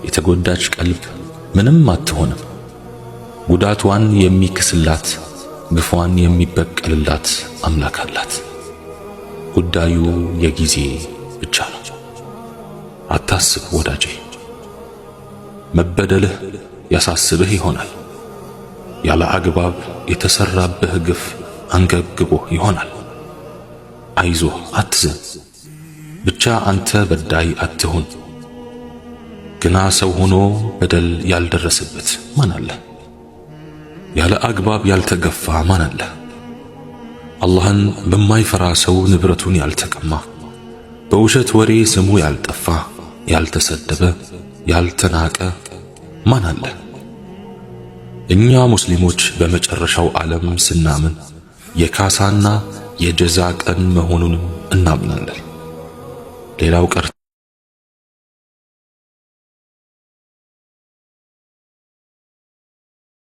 የተጎዳች ቀልብ ምንም አትሆንም። ጉዳቷን የሚክስላት ግፏን የሚበቀልላት አምላክ አላት። ጉዳዩ የጊዜ ብቻ ነው። አታስብ ወዳጄ፣ መበደልህ ያሳስብህ ይሆናል። ያለ አግባብ የተሰራብህ ግፍ አንገብግቦህ ይሆናል። አይዞህ፣ አትዘን፣ ብቻ አንተ በዳይ አትሁን። ግና ሰው ሆኖ በደል ያልደረሰበት ማን አለ? ያለ አግባብ ያልተገፋ ማን አለ? አላህን በማይፈራ ሰው ንብረቱን ያልተቀማ፣ በውሸት ወሬ ስሙ ያልጠፋ፣ ያልተሰደበ፣ ያልተናቀ ማን አለ? እኛ ሙስሊሞች በመጨረሻው ዓለም ስናምን የካሳና የጀዛ ቀን መሆኑንም እናምናለን። ሌላው ቀር